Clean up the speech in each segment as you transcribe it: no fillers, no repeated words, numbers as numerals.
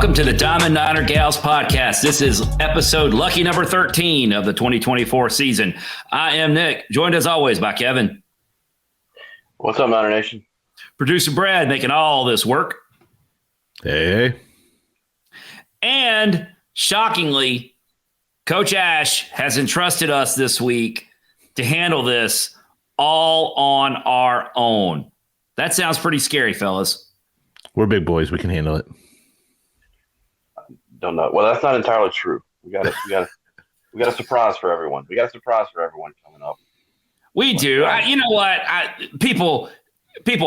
Welcome to the Diamond Niner Gals podcast. This is episode lucky number 13 of the 2024 season. I am Nick, joined as always by Kevin. What's up, Niner Nation? Producer Brad making all this work. Hey. And shockingly, Coach Ash has entrusted us this week to handle this all on our own. That sounds pretty scary, fellas. We're big boys. We can handle it. Don't know. Well, that's not entirely true. We got a surprise for everyone. We got a surprise for everyone coming up. We do. You know what? People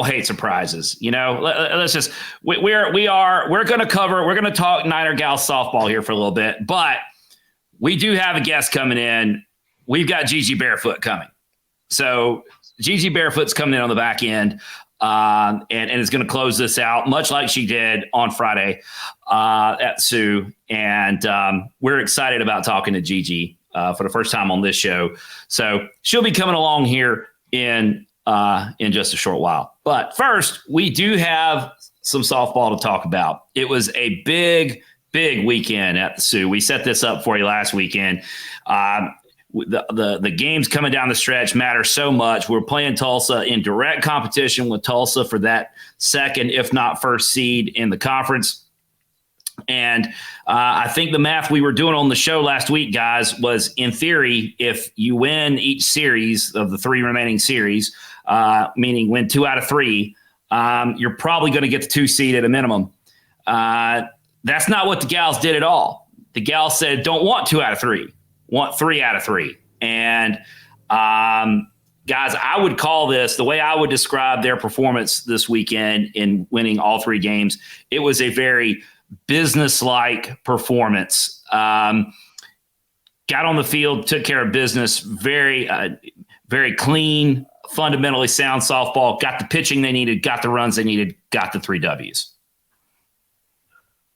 hate surprises. You know, let's just we're going to talk Niner Gal softball here for a little bit, but we do have a guest coming in. We've got Gigi Barefoot coming. So Gigi Barefoot's coming in on the back end. And is going to close this out, much like she did on Friday at Sioux. And we're excited about talking to Gigi for the first time on this show. So she'll be coming along here in just a short while. But first, we do have some softball to talk about. It was a big weekend at the Sioux. We set this up for you last weekend. The games coming down the stretch matter so much. We're playing Tulsa in direct competition with Tulsa for that second, if not first seed in the conference. And I think the math we were doing on the show last week, guys, was in theory, if you win each series of the three remaining series, meaning win 2 out of 3, you're probably going to get the 2 seed at a minimum. That's not what the gals did at all. The gals said, don't want 2 out of 3. Want 3 out of 3. And guys, I would call this, the way I would describe their performance this weekend in winning all 3 games, it was a very business-like performance. Got on the field, took care of business, very clean, fundamentally sound softball, got the pitching they needed, got the runs they needed, got the 3 W's.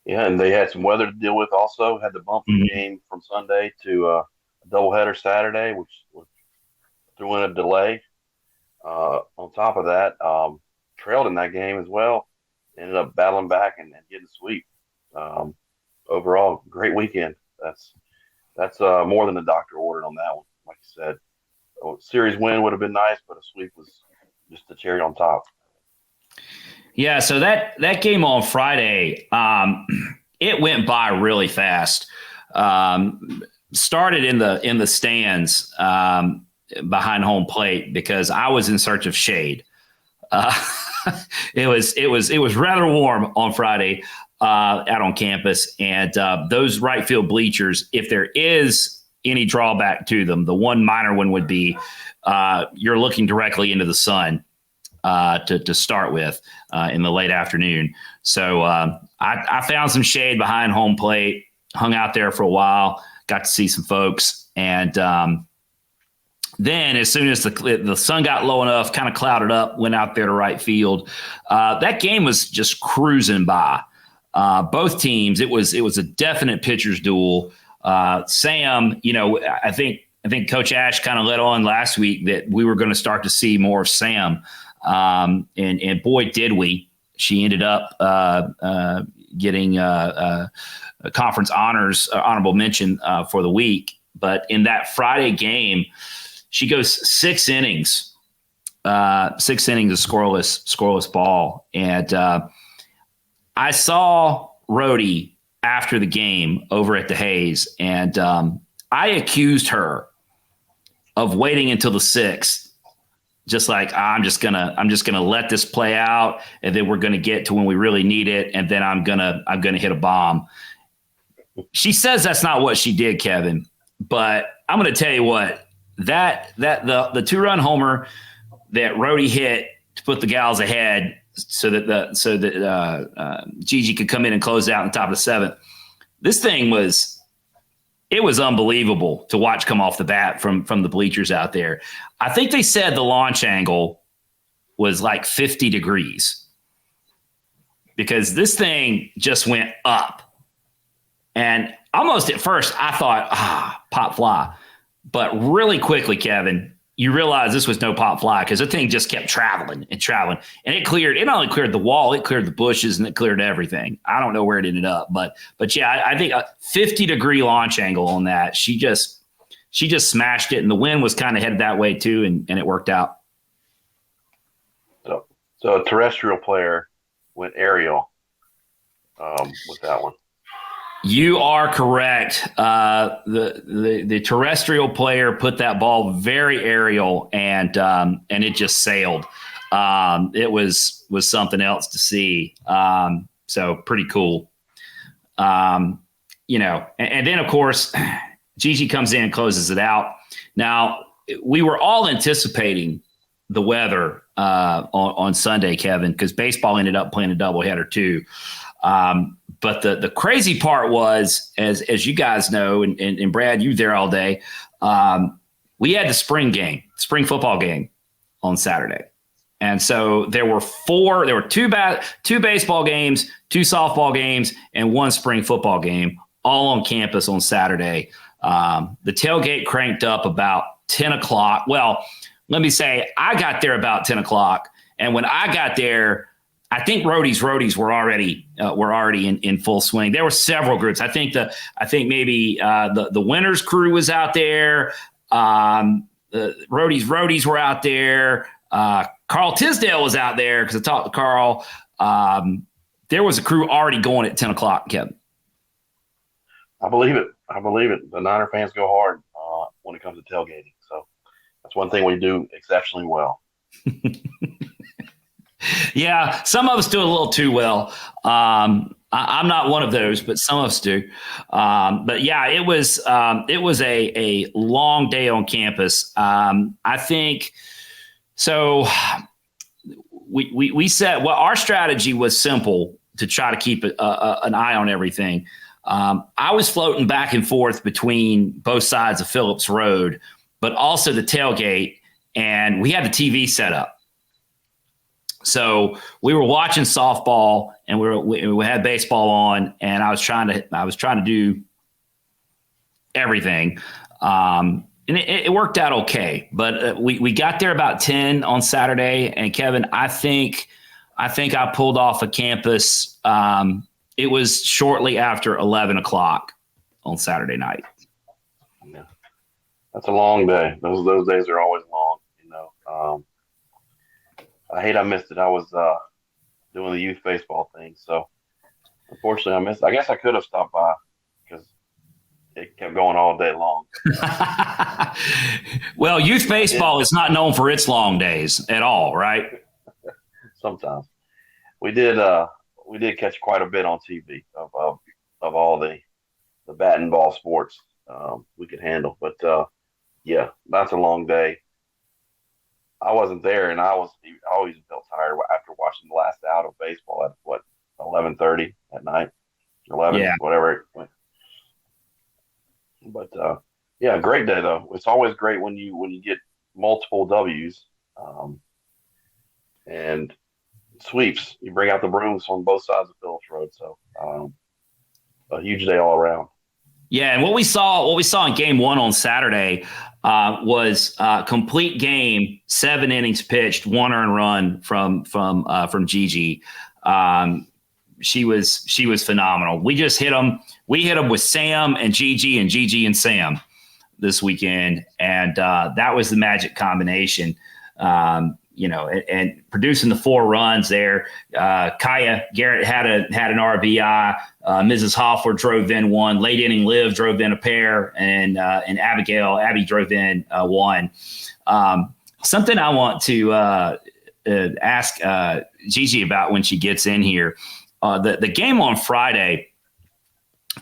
Yeah, and they had some weather to deal with also. Had the bump from the game from Sunday to a doubleheader Saturday, which threw in a delay. On top of that, trailed in that game as well. Ended up battling back and getting a sweep. Overall, great weekend. That's more than the doctor ordered on that one. Like you said, a series win would have been nice, but a sweep was just the cherry on top. Yeah, so that game on Friday, it went by really fast. Started in the stands behind home plate because I was in search of shade. It was rather warm on Friday out on campus, and those right field bleachers, if there is any drawback to them, the one minor one would be you're looking directly into the sun. To start with in the late afternoon. So I found some shade behind home plate, hung out there for a while, got to see some folks. And then as soon as the sun got low enough, kind of clouded up, went out there to right field. That game was just cruising by. Both teams, it was a definite pitcher's duel. Sam, I think Coach Ash kind of let on last week that we were going to start to see more of Sam. And boy, did we. She ended up getting a conference honorable mention for the week. But in that Friday game, she goes 6 innings, 6 innings of scoreless ball. And I saw Rhodey after the game over at the Hayes, and I accused her of waiting until the 6th. Just like I'm just gonna let this play out, and then we're gonna get to when we really need it, and then I'm gonna hit a bomb. She says that's not what she did, Kevin, but I'm gonna tell you what, that the 2-run homer that Rhodey hit to put the gals ahead, so that Gigi could come in and close out on top of the 7th. This thing was unbelievable to watch come off the bat from the bleachers out there. I think they said the launch angle was like 50 degrees because this thing just went up. And almost at first I thought, pop fly. But really quickly, Kevin, you realize this was no pop fly because the thing just kept traveling and traveling. And it not only cleared the wall, it cleared the bushes and it cleared everything. I don't know where it ended up, but yeah, I think a 50-degree launch angle on that. She just smashed it, and the wind was kind of headed that way too, and it worked out. So a terrestrial player went aerial with that one. You are correct. The terrestrial player put that ball very aerial, and it just sailed. It was something else to see. So pretty cool. And then of course, Gigi comes in and closes it out. Now we were all anticipating the weather on Sunday, Kevin, because baseball ended up playing a doubleheader too. But the crazy part was, as you guys know, and Brad, you were there all day. We had the spring football game on Saturday. And so there were two baseball games, 2 softball games, and 1 spring football game all on campus on Saturday. The tailgate cranked up about 10 o'clock. Well, let me say, I got there about 10 o'clock. And when I got there, I think roadies were already in full swing. There were several groups. I think maybe the winners crew was out there. The roadies were out there. Carl Tisdale was out there because I talked to Carl. There was a crew already going at 10 o'clock, Kevin. I believe it. The Niner fans go hard when it comes to tailgating. So that's one thing we do exceptionally well. Yeah, some of us do a little too well. I'm not one of those, but some of us do. But yeah, it was a long day on campus. I think so. We said, well, our strategy was simple to try to keep an eye on everything. I was floating back and forth between both sides of Phillips Road, but also the tailgate, and we had the TV set up. So we were watching softball, and we had baseball on, and I was trying to do everything, and it worked out okay. But we got there about 10 on Saturday, and Kevin, I think I pulled off a campus. It was shortly after 11 o'clock on Saturday night. Yeah, that's a long day. Those days are always long, I hate I missed it. I was doing the youth baseball thing, so unfortunately I missed it. I guess I could have stopped by because it kept going all day long. Well, youth baseball is not known for its long days at all, right? Sometimes we did catch quite a bit on TV of all the bat and ball sports we could handle, but yeah, that's a long day. I wasn't there, and I always felt tired after watching the last out of baseball at 11:30 at night, 11, yeah, whatever. But yeah, great day though. It's always great when you get multiple W's and sweeps. You bring out the brooms on both sides of Phillips Road, so a huge day all around. Yeah, and what we saw in Game 1 on Saturday was complete game, 7 innings pitched, 1 earned run from Gigi. She was phenomenal. We just hit them. We hit them with Sam and Gigi and Sam this weekend, and that was the magic combination. And producing the 4 runs there. Kaya Garrett had an RBI. Mrs. Hoffler drove in 1. Late inning Liv drove in a pair, and Abby drove in 1. Something I want to ask Gigi about when she gets in here. The game on Friday.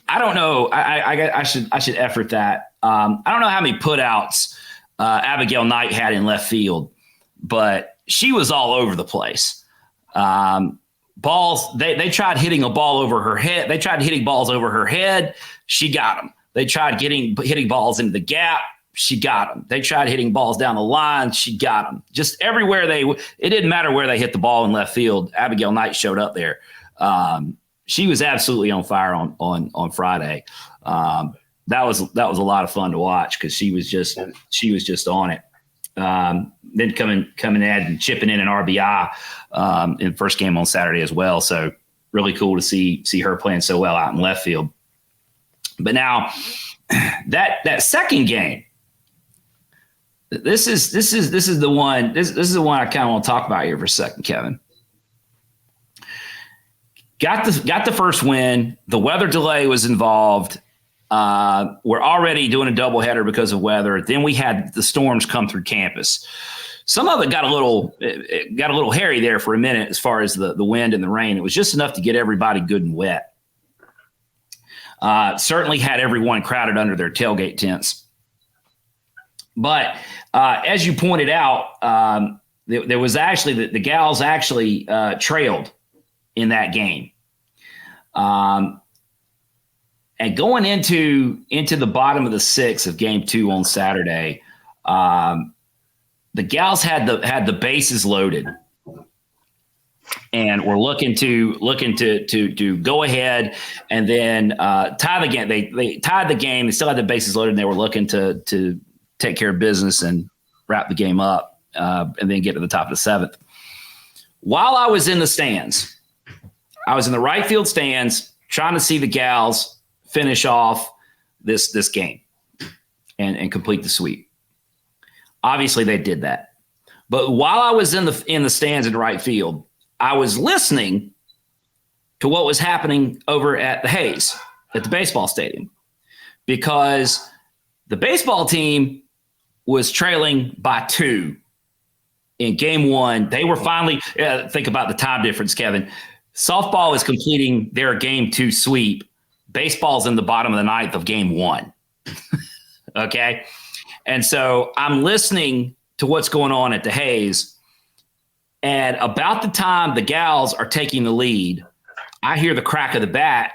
I don't know. I should effort that. I don't know how many putouts Abigail Knight had in left field, but she was all over the place. Balls, they tried hitting a ball over her head. They tried hitting balls over her head. She got them. They tried hitting balls into the gap. She got them. They tried hitting balls down the line. She got them. Just everywhere it didn't matter where they hit the ball in left field. Abigail Knight showed up there. She was absolutely on fire on Friday. That was a lot of fun to watch because she was just on it. Then coming in and chipping in an RBI in the first game on Saturday as well. So really cool to see her playing so well out in left field. But now that second game, this is the one. This is the one I kind of want to talk about here for a second, Kevin. Got the first win. The weather delay was involved. We're already doing a doubleheader because of weather. Then we had the storms come through campus. Some of it got a little hairy there for a minute as far as the wind and the rain. It was just enough to get everybody good and wet. Certainly had everyone crowded under their tailgate tents. But as you pointed out, there was actually the gals actually trailed in that game. And going into the bottom of the sixth of game 2 on Saturday, the gals had the bases loaded, and were looking to go ahead and then tie the game. They tied the game. They still had the bases loaded, and they were looking to take care of business and wrap the game up, and then get to the top of the seventh. While I was in the stands, I was in the right field stands trying to see the gals finish off this game and complete the sweep. Obviously, they did that. But while I was in the stands in right field, I was listening to what was happening over at the Hayes, at the baseball stadium, because the baseball team was trailing by 2 in game 1. They were finally think about the time difference, Kevin. Softball is completing their game 2 sweep. Baseball's in the bottom of the 9th of game 1. Okay. And so I'm listening to what's going on at the Hayes. And about the time the gals are taking the lead, I hear the crack of the bat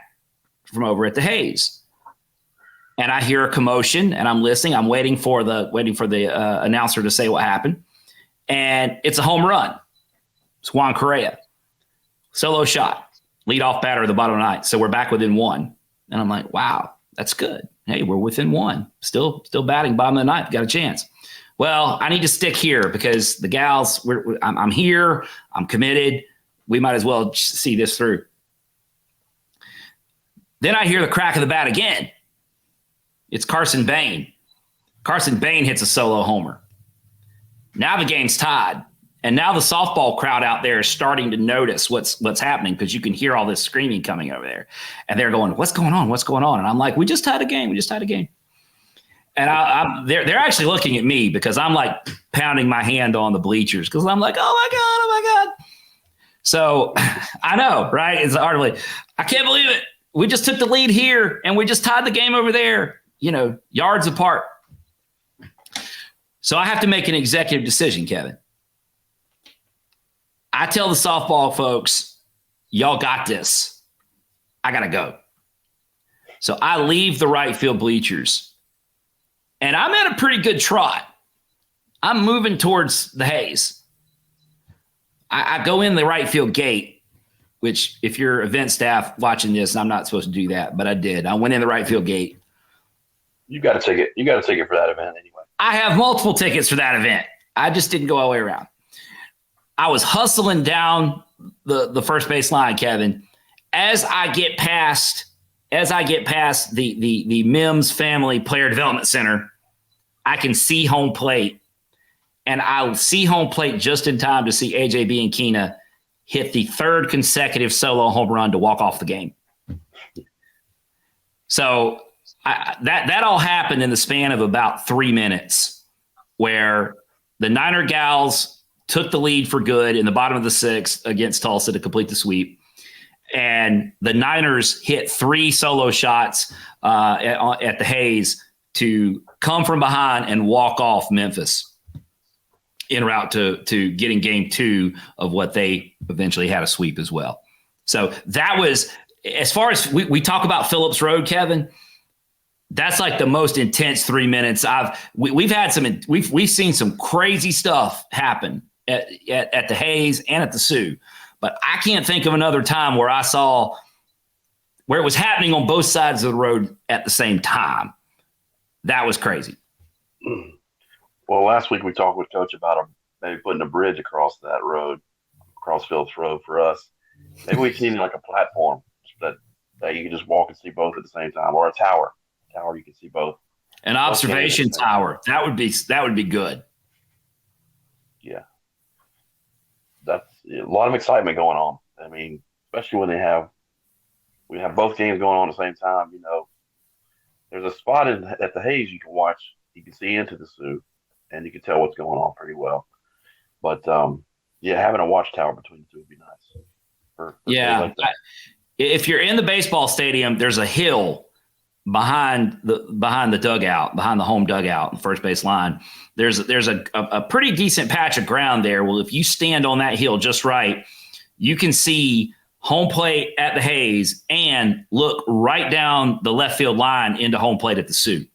from over at the Hayes. And I hear a commotion, and I'm listening. I'm waiting for the announcer to say what happened. And it's a home run. It's Juan Correa. Solo shot. Leadoff batter at the bottom of the 9th. So we're back within 1. And I'm like, wow, that's good. Hey, we're within 1. Still batting bottom of the 9th. Got a chance. Well, I need to stick here because the gals, I'm here. I'm committed. We might as well see this through. Then I hear the crack of the bat again. It's Carson Bain. Carson Bain hits a solo homer. Now the game's tied. And now the softball crowd out there is starting to notice what's happening, because you can hear all this screaming coming over there. And they're going, what's going on? What's going on? And I'm like, we just tied a game. And they're actually looking at me because I'm like pounding my hand on the bleachers because I'm like, oh my God. So I know, right? It's hard to believe. I can't believe it. We just took the lead here and we just tied the game over there, yards apart. So I have to make an executive decision, Kevin. I tell the softball folks, y'all got this. I got to go. So I leave the right field bleachers. And I'm at a pretty good trot. I'm moving towards the Hayes. I go in the right field gate, which if you're event staff watching this, I'm not supposed to do that, but I did. I went in the right field gate. You got a ticket. You got a ticket for that event anyway. I have multiple tickets for that event. I just didn't go all the way around. I was hustling down the first base line, Kevin. As I get past the Mims Family Player Development Center, I can see home plate, and I'll see home plate just in time to see AJ Bianchina hit the 3rd consecutive solo home run to walk off the game. So that all happened in the span of about 3 minutes, where the Niner gals took the lead for good in the bottom of the 6th against Tulsa to complete the sweep. And the Niners hit 3 solo shots at the Hayes to come from behind and walk off Memphis en route to getting game 2 of what they eventually had a sweep as well. So that was, as far as we talk about Phillips Road, Kevin, that's like the most intense 3 minutes we've seen some crazy stuff happen at the Hayes and at the Sioux. But I can't think of another time where I saw where it was happening on both sides of the road at the same time. That was crazy. Well, last week we talked with Coach about maybe putting a bridge across that road, across Phillips Road for us. Maybe we need like a platform that you can just walk and see both at the same time, or a tower. You can see both. An observation tower. That would be good. Yeah. That's a lot of excitement going on. I mean, especially when we have both games going on at the same time. There's a spot at the Hayes you can watch. You can see into the Sioux, and you can tell what's going on pretty well. But having a watchtower between the two would be nice. For like if you're in the baseball stadium, there's a hill behind the dugout, behind the home dugout, and first base line. There's a pretty decent patch of ground there. Well, if you stand on that hill just right, you can see home plate at the Hayes and look right down the left field line into home plate at the Sioux.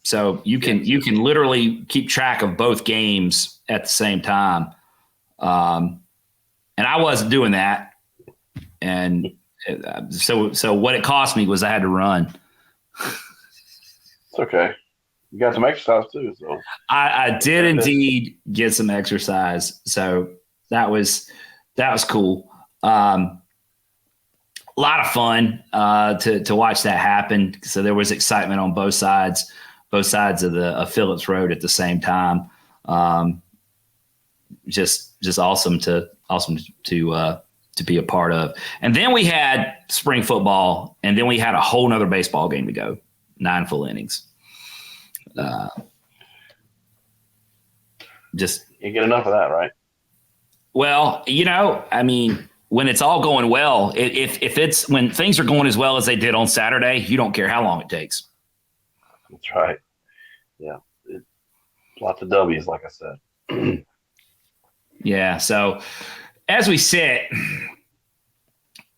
So you can literally keep track of both games at the same time. And I wasn't doing that. And so what it cost me was I had to run. It's okay. You got some exercise too. So I did indeed get some exercise. So that was cool. A lot of fun to watch that happen. So there was excitement on both sides of Phillips Road at the same time. Just awesome to be a part of. And then we had spring football, and then we had a whole nother baseball game to go, 9 full innings. Just you get enough of that, right? Well, I mean, when it's all going well, when things are going as well as they did on Saturday, you don't care how long it takes. That's right. Yeah. Lots of W's, like I said. Yeah. So as we sit,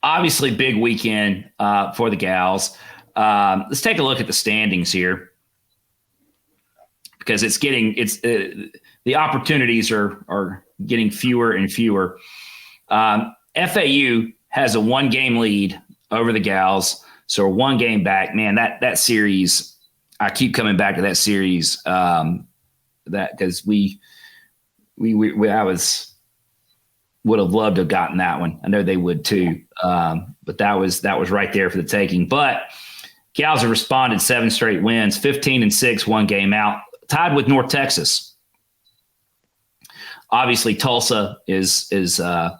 obviously big weekend for the gals. Let's take a look at the standings here, because the opportunities are getting fewer and fewer. FAU has a 1-game lead over the gals, so we're 1 game back. Man, that series, I keep coming back to that series. That because would have loved to have gotten that one. I know they would too. But that was right there for the taking. But gals have responded, 7 straight wins, 15-6, 1 game out, tied with North Texas. Obviously, Tulsa is now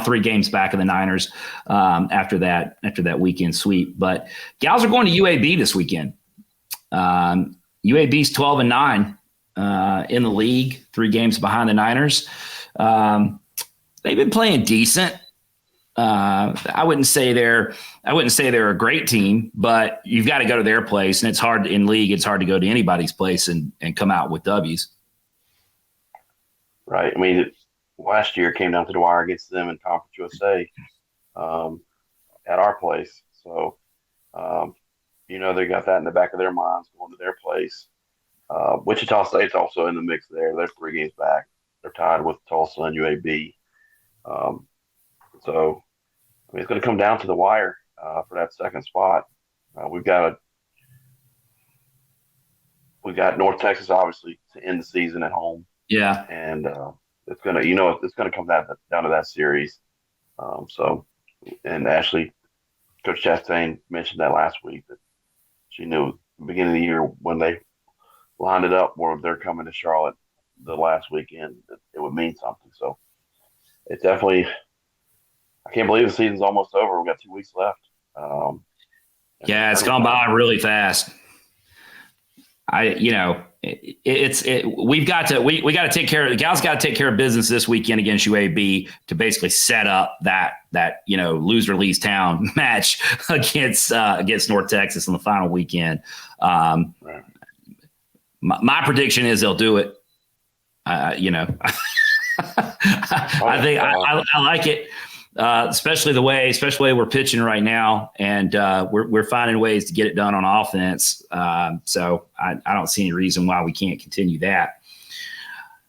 3 games back of the Niners after that weekend sweep. But gals are going to UAB this weekend. UAB's 12-9 in the league, 3 games behind the Niners. They've been playing decent. I wouldn't say they're a great team, but you've got to go to their place, and it's hard in league. It's hard to go to anybody's place and come out with W's. Right. I mean, last year it came down to the wire against them in Conference USA at our place. So, they got that in the back of their minds going to their place. Wichita State's also in the mix there. They're 3 games back. They're tied with Tulsa and UAB. So, I mean, it's going to come down to the wire for that second spot. We've got North Texas, obviously, to end the season at home. Yeah, and it's gonna come down to that series. And Ashley, Coach Chastain mentioned that last week, that she knew at the beginning of the year when they lined it up where they're coming to Charlotte the last weekend, that it would mean something. So it definitely, I can't believe the season's almost over. We've got 2 weeks left. It's gone by really fast. We got to take care of the gals. Got to take care of business this weekend against UAB to basically set up that loser leaves town match against North Texas on the final weekend. Right. My prediction is they'll do it. I think I like it. Especially the way we're pitching right now, and we're finding ways to get it done on offense. So I don't see any reason why we can't continue that.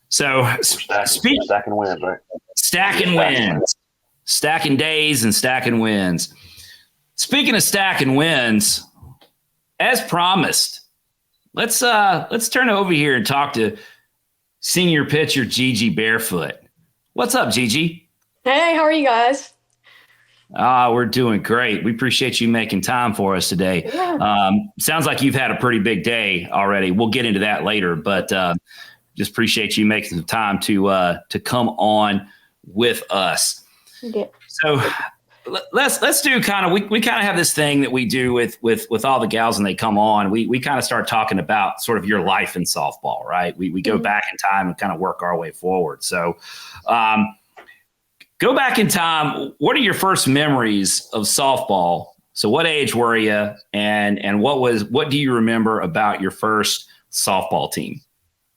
So stacking wins, right? Stacking wins, stacking days, and stacking wins. Speaking of stacking wins, as promised, let's turn over here and talk to senior pitcher Gigi Barefoot. What's up, Gigi? Hey, how are you guys? We're doing great. We appreciate you making time for us today. Yeah. Sounds like you've had a pretty big day already. We'll get into that later, but just appreciate you making some time to come on with us. Yeah. So let's do kind of we kind of have this thing that we do with all the gals when they come on. We kind of start talking about sort of your life in softball, right? We go back in time and kind of work our way forward. So go back in time. What are your first memories of softball? So what age were you, and what do you remember about your first softball team?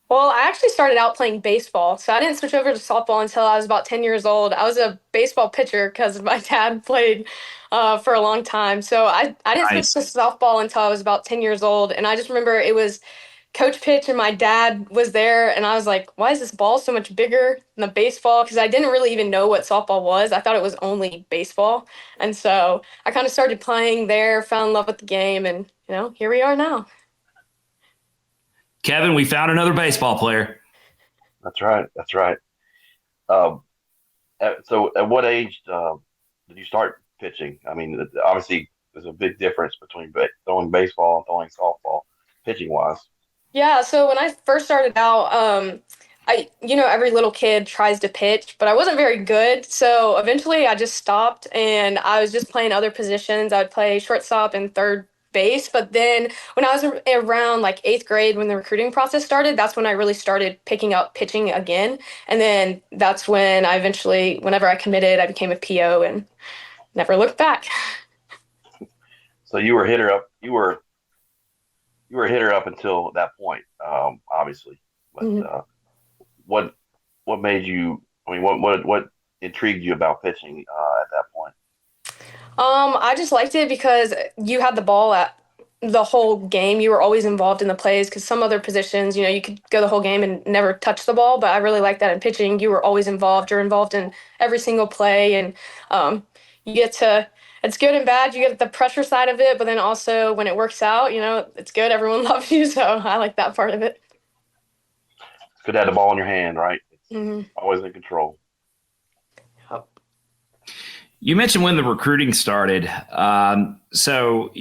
Well, I actually started out playing baseball, so I didn't switch over to softball until I was about 10 years old. I was a baseball pitcher because my dad played for a long time. So I didn't switch to softball until I was about 10 years old. And I just remember it was coach pitch and my dad was there. And I was like, why is this ball so much bigger than the baseball? Because I didn't really even know what softball was. I thought it was only baseball. And so I kind of started playing there, fell in love with the game, and, here we are now. Kevin, we found another baseball player. That's right. So at what age did you start pitching? I mean, obviously there's a big difference between throwing baseball and throwing softball, pitching wise. Yeah, so when I first started out, every little kid tries to pitch, but I wasn't very good. So eventually I just stopped and I was just playing other positions. I would play shortstop and third base. But then when I was around like 8th grade, when the recruiting process started, that's when I really started picking up pitching again. And then that's when I eventually, whenever I committed, I became a PO and never looked back. So you were a hitter up. You were a hitter up until that point, obviously. But what made you? I mean, what intrigued you about pitching at that point? I just liked it because you had the ball at the whole game. You were always involved in the plays, because some other positions, you could go the whole game and never touch the ball. But I really liked that in pitching. You were always involved. You're involved in every single play, and you get to. It's good and bad. You get the pressure side of it, but then also when it works out, it's good. Everyone loves you, so I like that part of it. It's good to have the ball in your hand, right? It's always in control. You mentioned when the recruiting started. So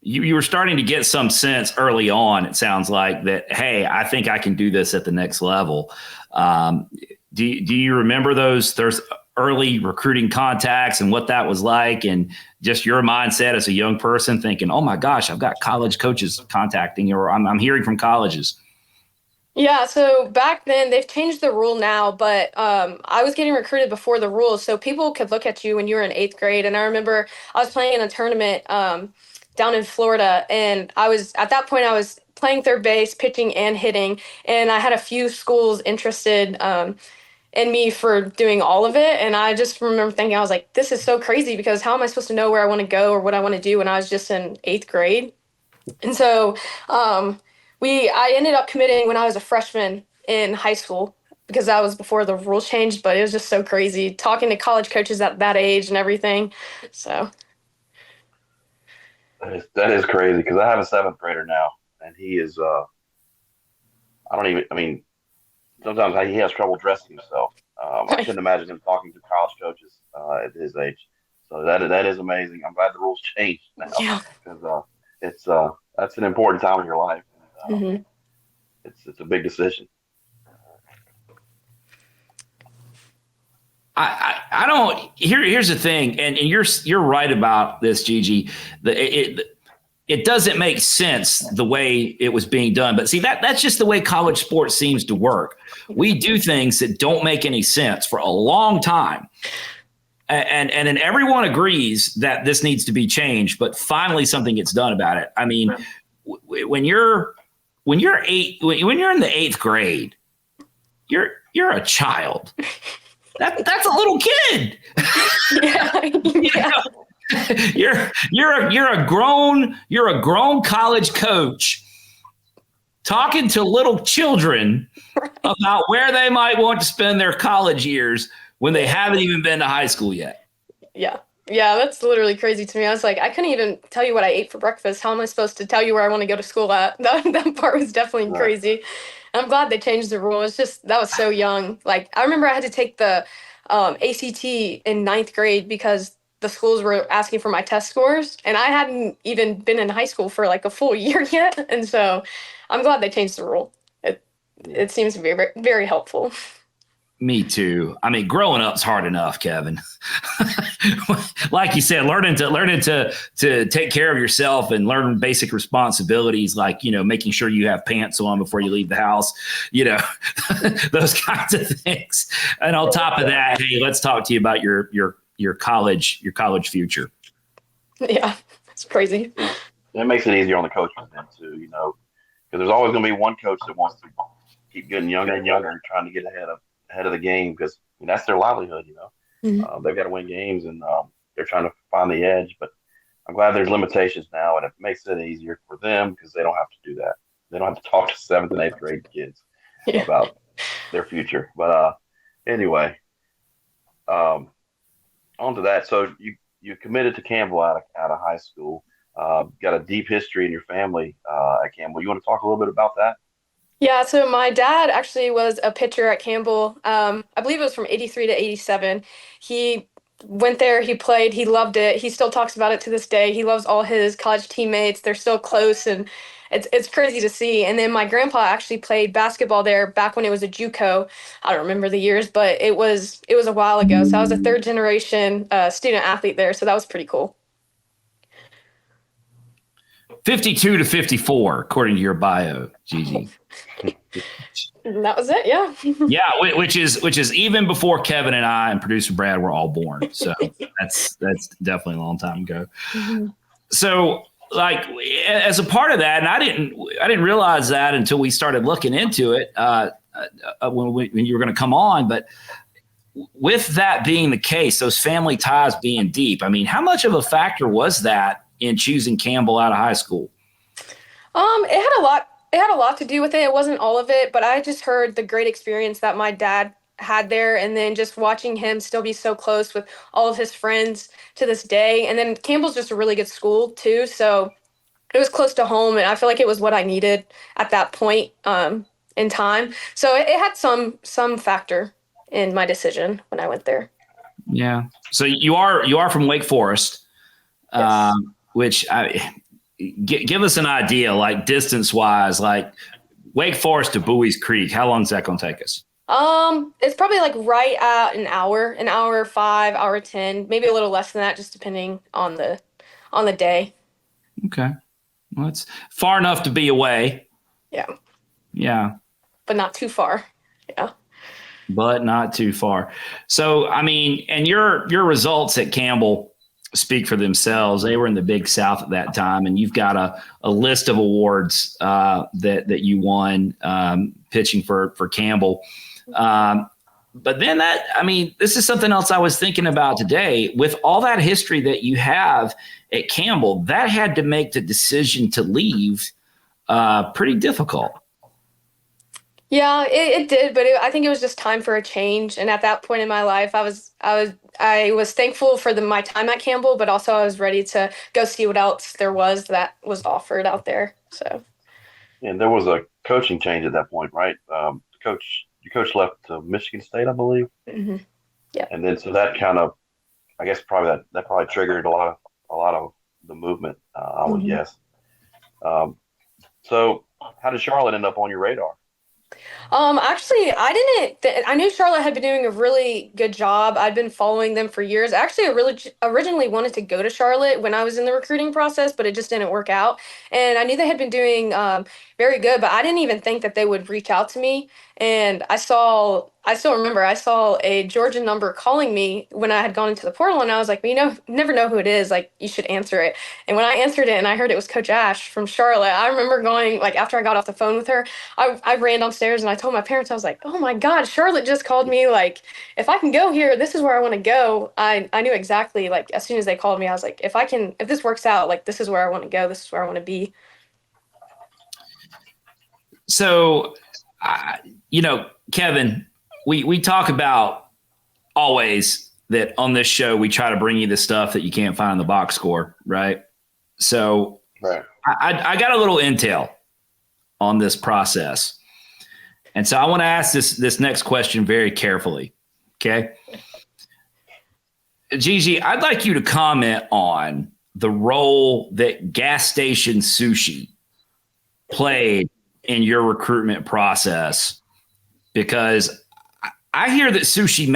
you were starting to get some sense early on, it sounds like, that, hey, I think I can do this at the next level. Do you remember those early recruiting contacts and what that was like, and just your mindset as a young person thinking, oh my gosh, I've got college coaches contacting, or I'm hearing from colleges? Yeah, so back then, they've changed the rule now, but I was getting recruited before the rules, so people could look at you when you were in 8th grade. And I remember I was playing in a tournament down in Florida, and at that point I was playing third base, pitching and hitting, and I had a few schools interested in me for doing all of it. And I just remember thinking, I was like, this is so crazy, because how am I supposed to know where I want to go or what I want to do when I was just in 8th grade? And so I ended up committing when I was a freshman in high school, because that was before the rules changed. But it was just so crazy talking to college coaches at that age and everything. So that is crazy, because I have a 7th grader now, and he is sometimes he has trouble dressing himself. I couldn't imagine him talking to college coaches at his age. So that is amazing. I'm glad the rules changed now, because it's that's an important time in your life. It's a big decision. I don't. Here's the thing, and you're right about this, Gigi. It doesn't make sense the way it was being done. But see, that's just the way college sports seems to work. We do things that don't make any sense for a long time. And then everyone agrees that this needs to be changed, but finally something gets done about it. I mean, when you're in the 8th grade, you're a child. That's a little kid. Yeah. You're a grown college coach talking to little children about where they might want to spend their college years when they haven't even been to high school yet. Yeah. Yeah, that's literally crazy to me. I was like, I couldn't even tell you what I ate for breakfast. How am I supposed to tell you where I want to go to school at? That part was definitely Right. crazy. I'm glad they changed the rule. It's just that was so young. Like I remember I had to take the ACT in ninth grade because the schools were asking for my test scores, and I hadn't even been in high school for like a full year yet. And so I'm glad they changed the rule. It seems to be very, very helpful. Me too. I mean, growing up's hard enough, Kevin. Like you said, learning to take care of yourself and learn basic responsibilities, like, you know, making sure you have pants on before you leave the house, you know, those kinds of things. And on top of that, hey, let's talk to you about your college future. Yeah, it's crazy. It makes it easier on the coaches then too, you know, because there's always going to be one coach that wants to keep getting younger and younger and trying to get ahead of the game because that's their livelihood, you know. Mhm. They've got to win games and they're trying to find the edge. But I'm glad there's limitations now, and it makes it easier for them because they don't have to do that. They don't have to talk to seventh and eighth grade kids Yeah. about their future. But anyway, on to that. So you committed to Campbell out of high school. Got a deep history in your family at Campbell. You want to talk a little bit about that? Yeah, so my dad actually was a pitcher at Campbell. I believe it was from 83 to 87. He went there, he played, he loved it. He still talks about it to this day. He loves all his college teammates. They're still close and it's crazy to see. And then my grandpa actually played basketball there back when it was a JUCO. I don't remember the years, but it was a while ago. So I was a third generation student athlete there, so that was pretty cool. 52 to 54, according to your bio, Gigi. And that was it, yeah. Yeah, which is even before Kevin and I and producer Brad were all born. So that's definitely a long time ago. Mhm. So, like, as a part of that, and I didn't realize that until we started looking into it when you were going to come on. But with that being the case, those family ties being deep, I mean, how much of a factor was that in choosing Campbell out of high school? It had a lot. It had a lot to do with it. It wasn't all of it, but I just heard the great experience that my dad had there, and then just watching him still be so close with all of his friends to this day. And then Campbell's just a really good school too, so it was close to home, and I feel like it was what I needed at that point in time. So it had some factor in my decision when I went there. Yeah. So you are from Wake Forest, Yes. which give us an idea, like distance wise, like Wake Forest to Bowie's Creek. How long is that going to take us? It's probably like right at an hour 5, hour 10, maybe a little less than that, just depending on the day. Okay. Well, it's far enough to be away. Yeah. Yeah. But not too far. Yeah. But not too far. So, I mean, and your results at Campbell speak for themselves. They were in the Big South at that time, and you've got a list of awards that you won pitching for Campbell. But then this is something else I was thinking about today. With all that history that you have at Campbell, that had to make the decision to leave pretty difficult. Yeah, it did, but I think it was just time for a change. And at that point in my life, I was thankful for my time at Campbell, but also I was ready to go see what else there was that was offered out there. So. And there was a coaching change at that point, right? Your coach left to Michigan State, I believe. Mm-hmm. Yeah. And then so that kind of, I guess probably that probably triggered a lot of the movement. I would guess. So how did Charlotte end up on your radar? Actually, I knew Charlotte had been doing a really good job. I'd been following them for years. Actually, I really originally wanted to go to Charlotte when I was in the recruiting process, but it just didn't work out. And I knew they had been doing very good, but I didn't even think that they would reach out to me. And I still remember, I saw a Georgian number calling me when I had gone into the portal, and I was like, well, you never know who it is. Like, you should answer it. And when I answered it and I heard it was Coach Ash from Charlotte, I remember going, like, after I got off the phone with her, I ran downstairs and I told my parents, I was like, oh my God, Charlotte just called me. Like, if I can go here, this is where I want to go. I knew exactly, like, as soon as they called me, I was like, if this works out, like, this is where I want to go. This is where I want to be. So, Kevin, we talk about always that on this show we try to bring you the stuff that you can't find in the box score, right? So Right. I got a little intel on this process. And so I want to ask this next question very carefully. Okay. Gigi, I'd like you to comment on the role that gas station sushi played in your recruitment process, because I hear that sushi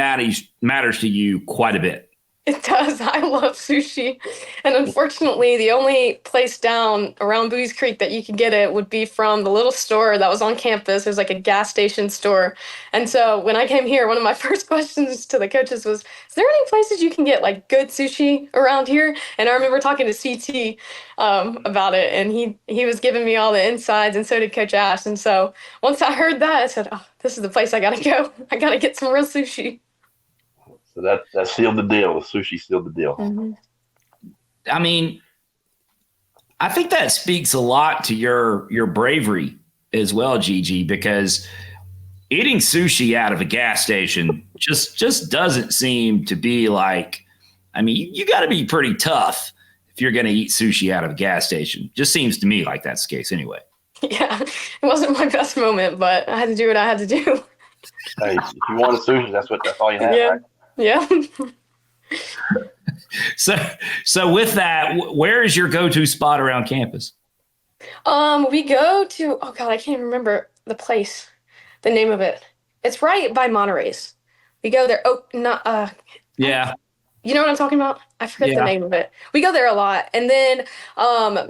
matters to you quite a bit. It does. I love sushi. And unfortunately, the only place down around Booze Creek that you could get it would be from the little store that was on campus. It was like a gas station store. And so when I came here, one of my first questions to the coaches was, is there any places you can get like good sushi around here? And I remember talking to CT about it, and he was giving me all the insides, and so did Coach Ash. And so once I heard that, I said, oh, this is the place I got to go. I got to get some real sushi. So that sealed the deal. The sushi sealed the deal. Mm-hmm. I mean, I think that speaks a lot to your bravery as well, Gigi, because eating sushi out of a gas station just doesn't seem to be like, I mean, you got to be pretty tough if you're going to eat sushi out of a gas station. Just seems to me like that's the case anyway. Yeah, it wasn't my best moment, but I had to do what I had to do. Hey, if you wanted sushi, that's all you had, Yeah. right? Yeah. So with that, where is your go-to spot around campus? We go to, oh God, I can't remember the place, the name of it. It's right by Monterey's. We go there. Oh, not, Yeah. you know what I'm talking about? I forget the name of it. We go there a lot. And then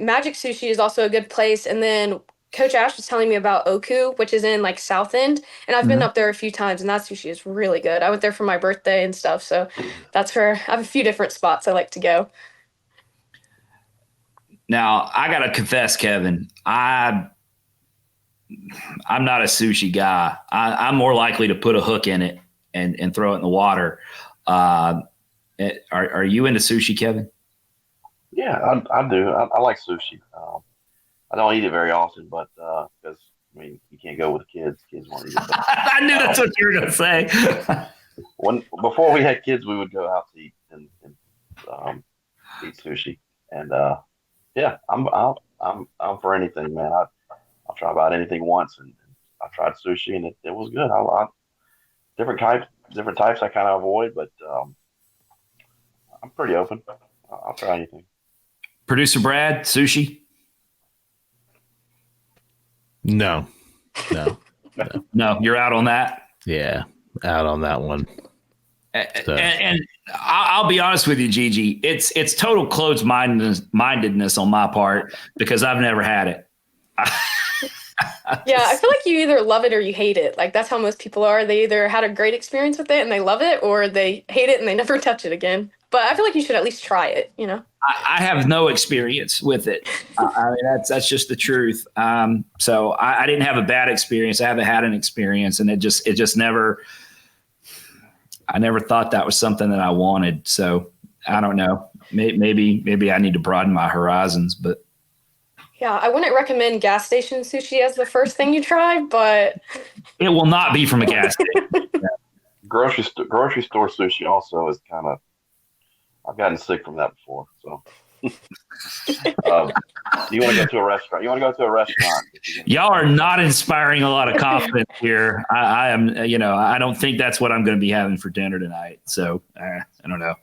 Magic Sushi is also a good place. And then Coach Ash was telling me about Oku, which is in like South End. And I've been up there a few times, and that sushi is really good. I went there for my birthday and stuff. So that's where I have a few different spots I like to go. Now, I got to confess, Kevin, I'm not a sushi guy. I'm more likely to put a hook in it and throw it in the water. Are you into sushi, Kevin? Yeah, I do. I like sushi. I don't eat it very often, but because I mean, you can't go with the kids. Kids want to eat it. But, I knew that's what you were going to say. Before we had kids, we would go out to eat and eat sushi. And yeah, I'm for anything, man. I'll try about anything once, and I tried sushi, and it was good. Different types I kind of avoid, but I'm pretty open. I'll try anything. Producer Brad, sushi? No. No, you're out on that? Yeah, out on that one. So. And I'll be honest with you, Gigi. It's total closed-mindedness on my part because I've never had it. Yeah, I feel like you either love it or you hate it. Like that's how most people are. They either had a great experience with it and they love it, or they hate it and they never touch it again. But I feel like you should at least try it, you know? I have no experience with it. I mean, that's just the truth. So I didn't have a bad experience. I haven't had an experience, and it just never. I never thought that was something that I wanted. So I don't know. Maybe I need to broaden my horizons. But yeah, I wouldn't recommend gas station sushi as the first thing you try, but it will not be from a gas station. Yeah. Grocery store sushi also is kind of. I've gotten sick from that before. So, you want to go to a restaurant? Y'all are not inspiring a lot of confidence here. I am, I don't think that's what I'm going to be having for dinner tonight. So I don't know.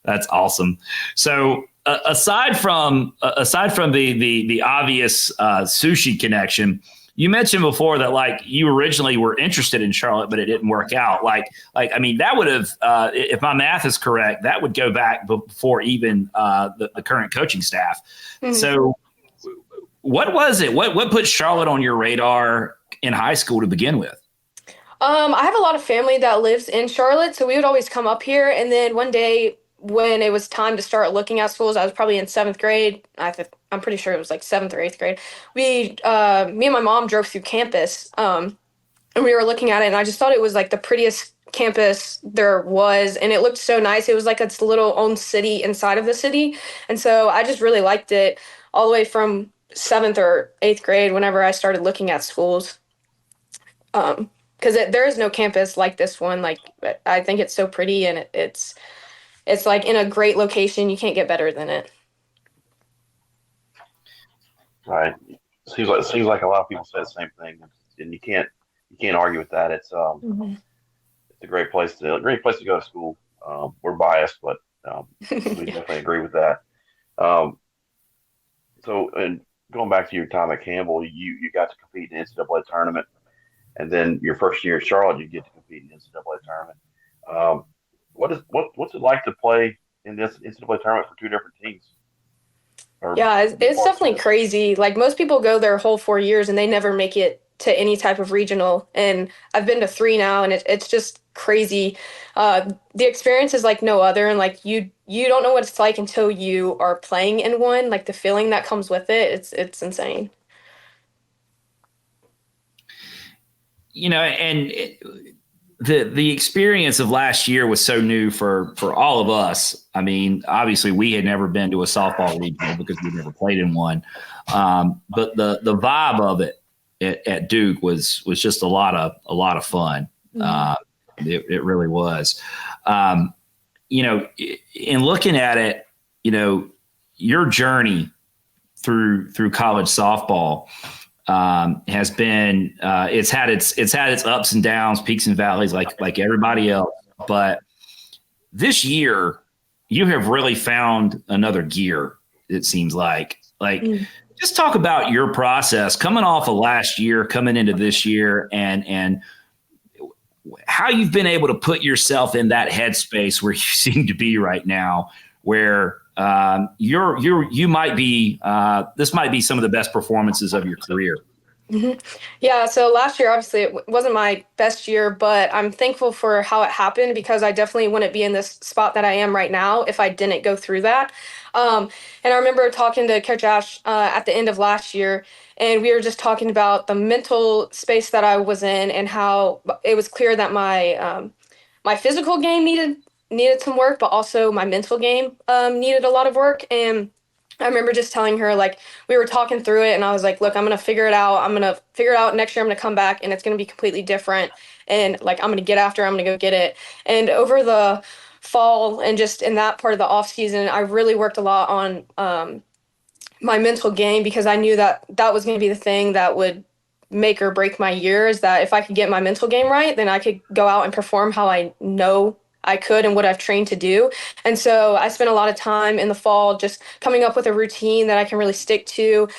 That's awesome. So aside from the obvious sushi connection, you mentioned before that like you originally were interested in Charlotte, but it didn't work out. I mean, that would have, if my math is correct, that would go back before even the current coaching staff. Mm-hmm. So what was it? What put Charlotte on your radar in high school to begin with? I have a lot of family that lives in Charlotte, so we would always come up here. And then one day when it was time to start looking at schools, I was probably in 7th grade. I'm pretty sure it was like 7th or 8th grade. Me and my mom drove through campus, and we were looking at it, and I just thought it was like the prettiest campus there was, and it looked so nice. It was like its little own city inside of the city, and so I just really liked it all the way from 7th or 8th grade whenever I started looking at schools. because there is no campus like this one. Like, I think it's so pretty, and it's like in a great location. You can't get better than it. Right. Seems like a lot of people say the same thing, and you can't argue with that. It's it's a great place to go to school. We're biased, but we definitely agree with that. Um, so, and going back to your time at Campbell, you got to compete in the NCAA tournament, and then your first year at Charlotte, you get to compete in the NCAA tournament. Um, what's it like to play in this NCAA tournament for two different teams? Yeah, it's definitely crazy. Like, most people go their whole 4 years and they never make it to any type of regional. And I've been to 3 now, and it's just crazy. The experience is like no other, and like you don't know what it's like until you are playing in one. Like, the feeling that comes with it, it's insane. And the experience of last year was so new for all of us. I mean, obviously we had never been to a softball regional because we'd never played in one. But the vibe of it at Duke was just a lot of fun. It really was. In looking at it, your journey through college softball has been it's had its ups and downs, peaks and valleys, like everybody else. But this year, you have really found another gear. It seems like just talk about your process coming off of last year, coming into this year, and how you've been able to put yourself in that headspace where you seem to be right now, where you might be this might be some of the best performances of your career. Mm-hmm. Yeah, so last year, obviously, it wasn't my best year, but I'm thankful for how it happened, because I definitely wouldn't be in this spot that I am right now if I didn't go through that. And I remember talking to Coach Ash at the end of last year, and we were just talking about the mental space that I was in, and how it was clear that my physical game needed some work, but also my mental game needed a lot of work. And I remember just telling her, like, we were talking through it, and I was like, look, I'm going to figure it out. I'm going to figure it out next year. I'm going to come back, and it's going to be completely different. And like, I'm going to get after it. I'm going to go get it. And over the fall and just in that part of the off season, I really worked a lot on my mental game, because I knew that was going to be the thing that would make or break my year, is that if I could get my mental game right, then I could go out and perform how I know I could and what I've trained to do. And so I spent a lot of time in the fall just coming up with a routine that I can really stick to.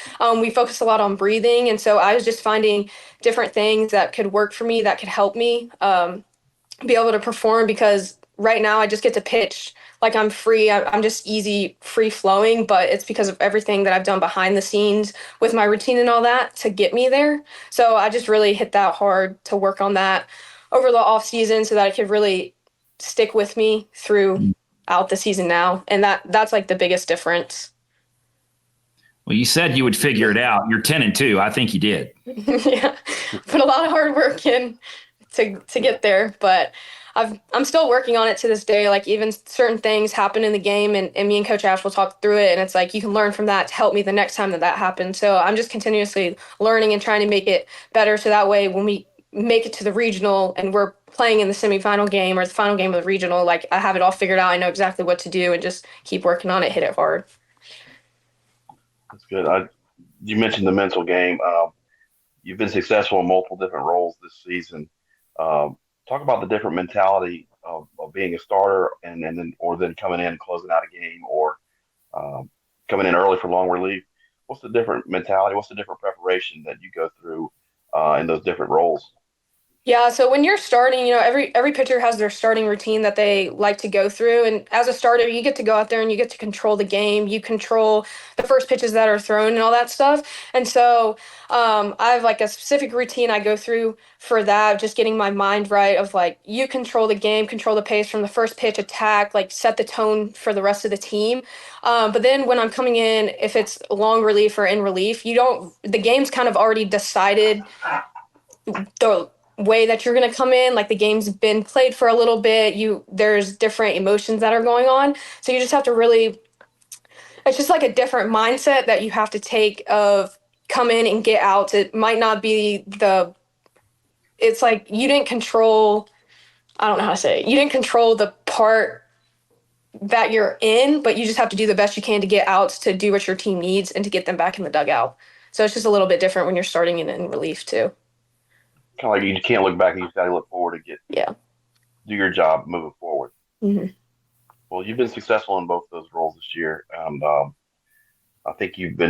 We focused a lot on breathing. And so I was just finding different things that could work for me, that could help me be able to perform, because right now I just get to pitch like I'm free. I'm just easy, free flowing, but it's because of everything that I've done behind the scenes with my routine and all that to get me there. So I just really hit that hard to work on that over the off season, so that it could really stick with me throughout the season now. And that's like the biggest difference. Well, you said you would figure it out. You're 10-2. I think you did. Yeah, put a lot of hard work in to get there, but I'm still working on it to this day. Like, even certain things happen in the game, and me and Coach Ash will talk through it, and it's like you can learn from that to help me the next time that happens. So I'm just continuously learning and trying to make it better, so that way when we make it to the regional and we're playing in the semifinal game or the final game of the regional, like, I have it all figured out. I know exactly what to do, and just keep working on it, hit it hard. That's good. You mentioned the mental game. You've been successful in multiple different roles this season. Talk about the different mentality of being a starter and then coming in and closing out a game, or coming in early for long relief. What's the different mentality? What's the different preparation that you go through in those different roles? Yeah, so when you're starting, every pitcher has their starting routine that they like to go through. And as a starter, you get to go out there and you get to control the game. You control the first pitches that are thrown and all that stuff. And so I have like a specific routine I go through for that, just getting my mind right of like, you control the game, control the pace from the first pitch, attack, like set the tone for the rest of the team. But then when I'm coming in, if it's long relief or in relief, the game's kind of already decided the way that you're going to come in. Like, the game's been played for a little bit, there's different emotions that are going on, so you just have to really, it's just like a different mindset that you have to take of come in and get out. It might not be the it's like you didn't control, I don't know how to say it. You didn't control the part that you're in, but you just have to do the best you can to get outs, to do what your team needs, and to get them back in the dugout. So it's just a little bit different when you're starting in relief too. Kind of like you can't look back, you just got to look forward to do your job moving forward. Mm-hmm. Well, you've been successful in both those roles this year, and I think you've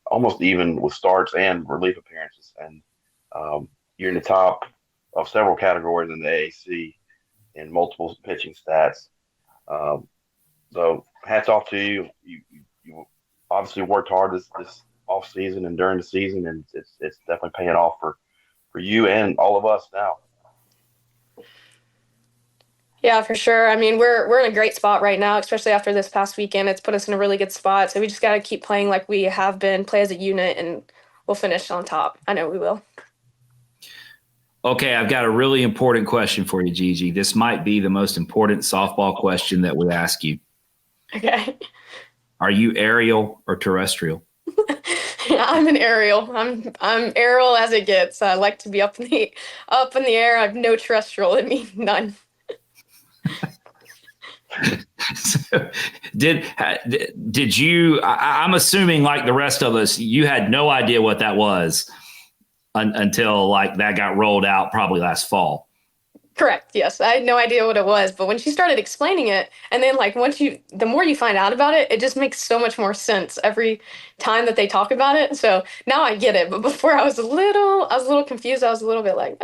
almost even with starts and relief appearances, and you're in the top of several categories in the AAC in multiple pitching stats. So hats off to you. You obviously worked hard this off season and during the season, and it's definitely paying off for you and all of us now. Yeah, for sure. I mean, we're in a great spot right now, especially after this past weekend. It's put us in a really good spot. So we just got to keep playing like we have been, play as a unit, and we'll finish on top. I know we will. Okay, I've got a really important question for you, Gigi. This might be the most important softball question that we ask you. Okay. Are you aerial or terrestrial? Yeah, I'm an aerial. I'm aerial as it gets. I like to be up in the air. I have no terrestrial in me, none. So did you? I'm assuming, like the rest of us, you had no idea what that was until like that got rolled out probably last fall. Correct. Yes, I had no idea what it was, but when she started explaining it, and then like the more you find out about it, it just makes so much more sense every time that they talk about it. So now I get it. But before I was a little confused. I was a little bit like,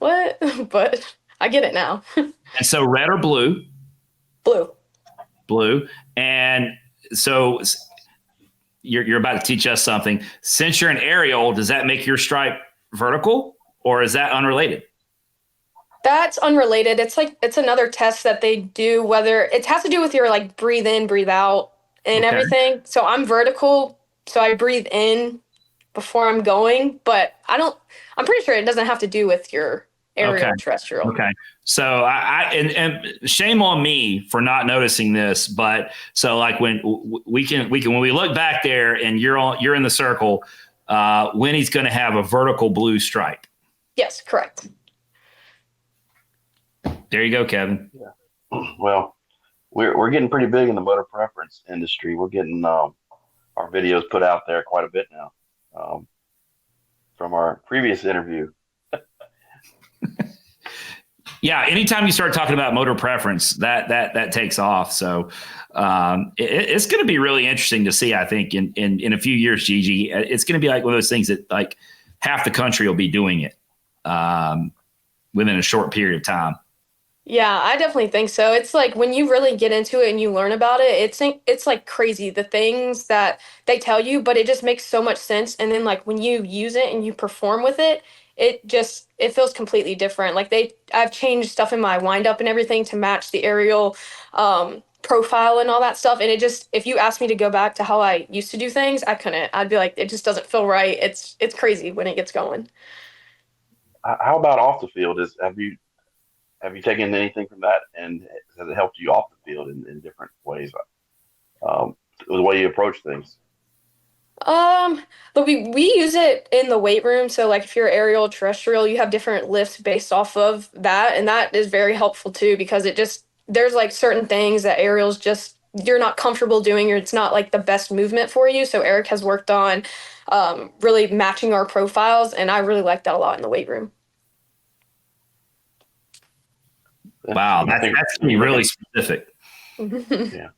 what? But I get it now. And so red or blue? Blue. And so you're about to teach us something. Since you're an aerial, does that make your stripe vertical, or is that unrelated? That's unrelated. It's another test that they do, whether it has to do with your like breathe in, breathe out and everything. So I'm vertical, so I breathe in before I'm going, but I'm pretty sure it doesn't have to do with your aerial terrestrial. Okay. So and shame on me for not noticing this, but so like when we look back there and you're in the circle, Winnie's going to have a vertical blue stripe. Yes, correct. There you go, Kevin. Yeah. Well, we're getting pretty big in the motor preference industry. We're getting our videos put out there quite a bit now. From our previous interview. Yeah, anytime you start talking about motor preference, that takes off. So it's going to be really interesting to see. I think in a few years, Gigi, it's going to be like one of those things that like half the country will be doing it within a short period of time. Yeah, I definitely think so. It's like when you really get into it and you learn about it, it's like crazy, the things that they tell you, but it just makes so much sense. And then like when you use it and you perform with it, it feels completely different. Like I've changed stuff in my windup and everything to match the aerial profile and all that stuff. And if you ask me to go back to how I used to do things, I couldn't. I'd be like, it just doesn't feel right. It's crazy when it gets going. How about off the field? Have you taken anything from that, and has it helped you off the field in different ways? The way you approach things. But we use it in the weight room. So like if you're aerial, terrestrial, you have different lifts based off of that, and that is very helpful too because there's like certain things that aerials you're not comfortable doing, or it's not like the best movement for you. So Eric has worked on really matching our profiles, and I really like that a lot in the weight room. Wow, that's really specific. Yeah,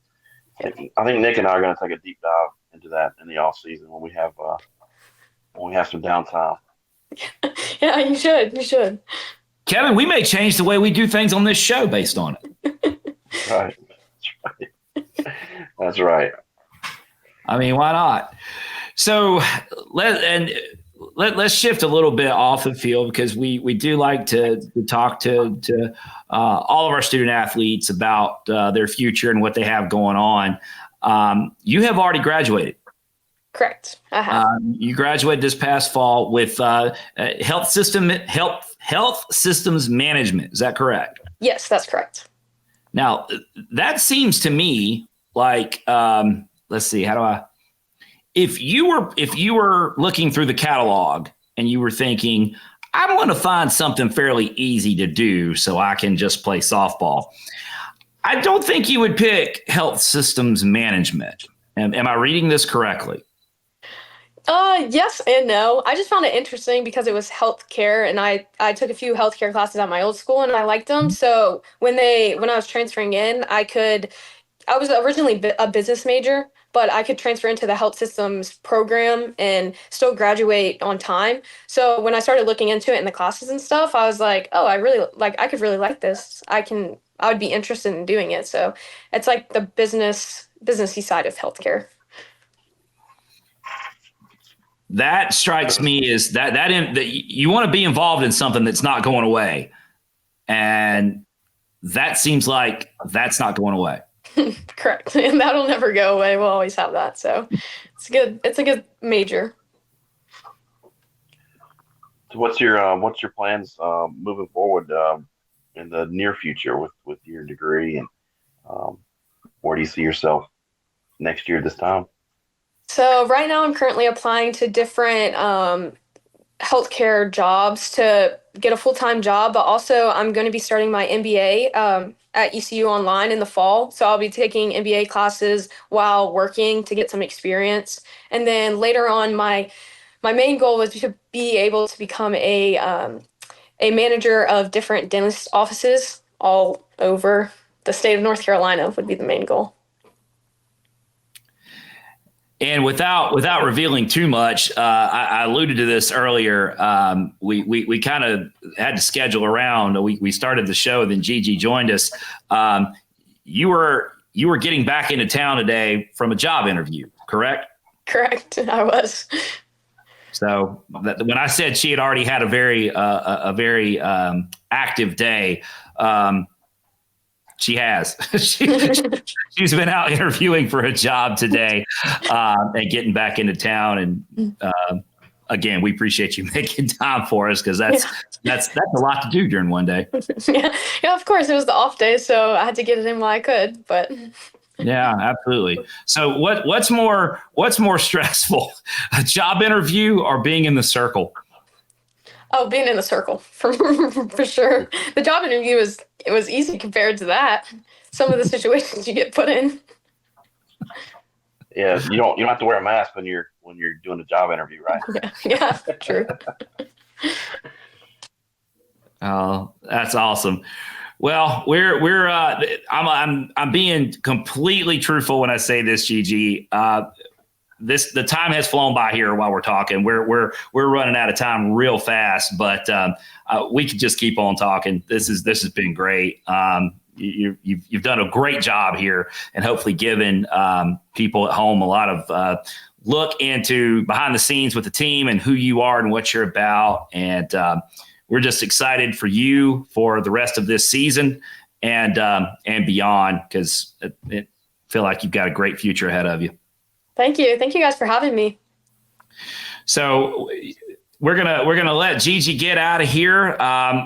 I think Nick and I are going to take a deep dive into that in the off season when we have some downtime. Yeah, you should. Kevin, we may change the way we do things on this show based on it. Right. That's right. I mean, why not? So let's shift a little bit off the field because we do like to talk to all of our student athletes about their future and what they have going on. You have already graduated. Correct. I have. You graduated this past fall with health systems management. Is that correct? Yes, that's correct. Now, that seems to me like let's see, if you were looking through the catalog and you were thinking, I'm going to find something fairly easy to do so I can just play softball. I don't think you would pick health systems management. Am I reading this correctly? Yes and no. I just found it interesting because it was healthcare, and I took a few healthcare classes at my old school, and I liked them. So when I was transferring in, I was originally a business major, but I could transfer into the health systems program and still graduate on time. So when I started looking into it in the classes and stuff, I was like, oh, I could really like this. I would be interested in doing it. So it's like the businessy side of healthcare. That strikes me as that you want to be involved in something that's not going away. And that seems like that's not going away. Correct. And that'll never go away. We'll always have that. So it's a good major. So what's your plans moving forward in the near future with your degree, and where do you see yourself next year this time? So right now I'm currently applying to different healthcare jobs to get a full-time job, but also I'm going to be starting my MBA at ECU online in the fall. So I'll be taking MBA classes while working to get some experience. And then later on, my main goal was to be able to become a manager of different dentist offices all over the state of North Carolina would be the main goal. And without revealing too much, I alluded to this earlier. We kind of had to schedule around. We started the show, then Gigi joined us. You were getting back into town today from a job interview, correct? Correct, I was. So when I said she had already had a very active day, she has. She's been out interviewing for a job today and getting back into town. And again, we appreciate you making time for us because that's a lot to do during one day. Yeah, of course. It was the off day, so I had to get it in while I could. But yeah, absolutely. So what's more stressful, a job interview or being in the circle? Oh, being in the circle for sure. The job interview was easy compared to that. Some of the situations you get put in. Yeah, you don't have to wear a mask when you're doing a job interview, right? Yeah, true. Oh, that's awesome. Well, I'm being completely truthful when I say this, Gigi. The time has flown by here while we're talking. We're running out of time real fast, but we could just keep on talking. This has been great. You've done a great job here, and hopefully given people at home a lot of look into behind the scenes with the team and who you are and what you're about. And we're just excited for you for the rest of this season and beyond, because I feel like you've got a great future ahead of you. Thank you. Thank you guys for having me. So we're gonna let Gigi get out of here.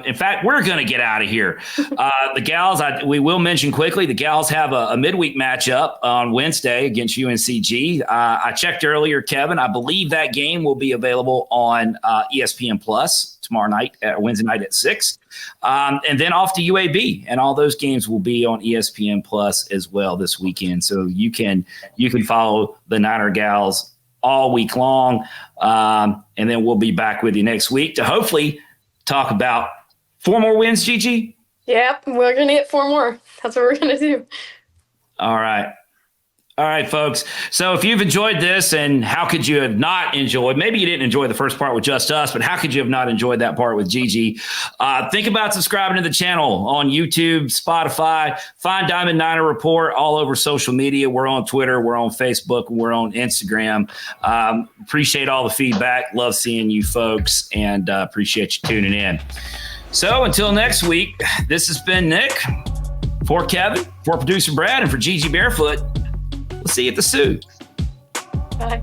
In fact, we're gonna get out of here. The gals, we will mention quickly, the gals have a midweek matchup on Wednesday against UNCG. I checked earlier, Kevin. I believe that game will be available on ESPN Plus tomorrow night, Wednesday night at 6. And then off to UAB, and all those games will be on ESPN Plus as well this weekend. So you can follow the Niner gals all week long. And then we'll be back with you next week to hopefully talk about 4 more wins, Gigi. Yep, we're going to get 4 more. That's what we're going to do. All right, folks. So if you've enjoyed this, and how could you have not enjoyed, maybe you didn't enjoy the first part with just us, but how could you have not enjoyed that part with Gigi? Think about subscribing to the channel on YouTube, Spotify, find Diamond Niner Report all over social media. We're on Twitter, we're on Facebook, we're on Instagram. Appreciate all the feedback. Love seeing you folks, and appreciate you tuning in. So until next week, this has been Nick, for Kevin, for producer Brad, and for Gigi Barefoot. We'll see you at the Sioux. Bye.